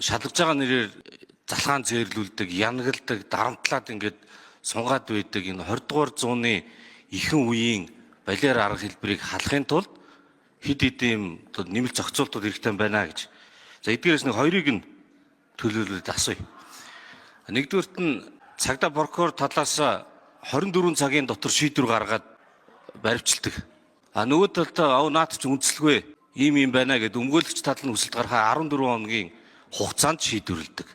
шалгаж байгаа нэрээр залхаан зээрлүүлдэг, янагладаг, дарамтлаад ингээд сунгаад байдаг энэ 20 дугаар зууны ихэнх үеийн балиар арга хэлбэрийг халахын тулд хэд хэдэн нэмэлт зохицуултууд хэрэгтэй байна гэж. За эдгээрээс нэг хоёрыг нь төлөөлөлд асууя. Нэгдүгüрт нь цагдаа прокурор талаас 24 цагийн дотор шийдвэр гаргаад баривчилдаг. Нөгөө талдаа наад чи үндэслэгүй ийм байна гэд өмгөөлөгч тал нь хүсэлт гаргахаа 14 хоногийн хугацаанд шийдвэрлэдэг.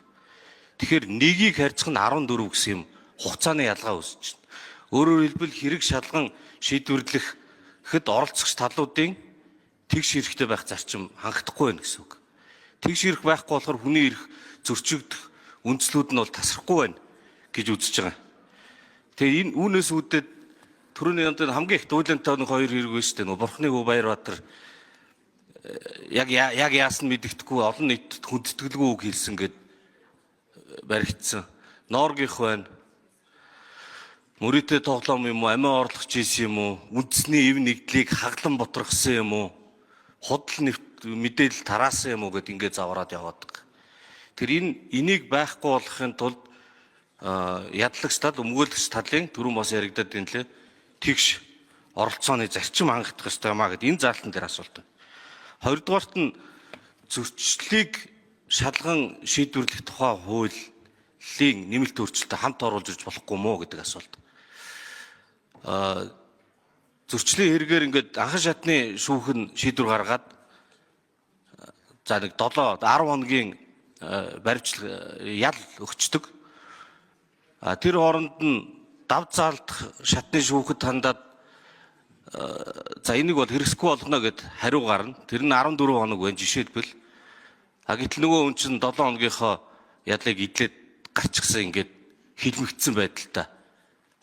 Тэгэхээр нэгийг харьцах нь 14 гэсэн юм хугацааны ялгаа үүсэж байна. Өөрөөр хэлбэл хэрэг шалган шийдвэрлэхэд оролцогч талуудын тэгш хэрэгтэй байх зарчим хангахгүй байна гэсэн үг. Тэгш хэрэг байхгүй болохоор хүний эрх зөрчигдөх үндслүүд нь бол тасрахгүй байна гэж үзэж байгаа. Тэгээ энэ үүнээс үүдээд түрүүний хамгийн их дуулантай нэг хоёр хэрэг байна шүү дээ. Бурхны хүү Баярбаатар яг яасан мэддэхгүй олон нийтэд хүндэтгэлгүй үг хэлсэн гэд баригдсан. Нооргийнх байна. Мөрөдөө тоглоом юм уу, амиа орлогч ийсэн юм уу, үндэсний эв нэгдлийг хаглан боторгосон юм уу, худал мэдээлэл тараасан юм уу гэд ингээд завраад яваад. Тэр энийг байхгүй болохын тулд ядлагч тал, өмгөөлөгч талын түрүүн бас яригадад энэ лээ тэгш оролцооны зарчим хангах хэрэгтэй юмаа гэд энэ заалтан дээр асуулт байна. Хоёрдугаарт нь зөрчлөлийг шалган шийдвэрлэх тухай хуулийн нэмэлт өөрчлөлтөд хамт оруулж ирж болохгүй мó гэдэг асуулт. Зөрчлийн хэрэгээр ингээд анхан шатны шүүхэн шийдвэр гаргаад за нэг 7-10 хоногийн баримтлал ял өгчдөг. Тэр хооронд нь дав заалдах шатны шүүхэд хандаад за энийг бол хэрэгсэхгүй болгоно гэд хариу гарна. Тэр нь 14 хоног байна жишээлбэл. Гэтэл нөгөө хүн чинь 7 хоногийнхоо ядлыг идлээд гарчихсан ингээд хилмигдсэн байдалтай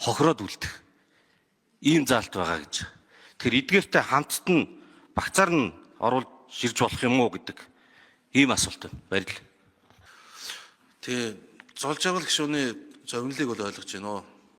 хохироод үлдэх ийм заалт байгаа гэж. Тэгэхээр эдгээртэй хамтд нь багцаар нь оруулж ирж болох юм уу гэдэг ийм асуулт байна. Баярлалаа. Тэгээ золж авал гишүүний зөвнөлийг бол ойлгож байна уу?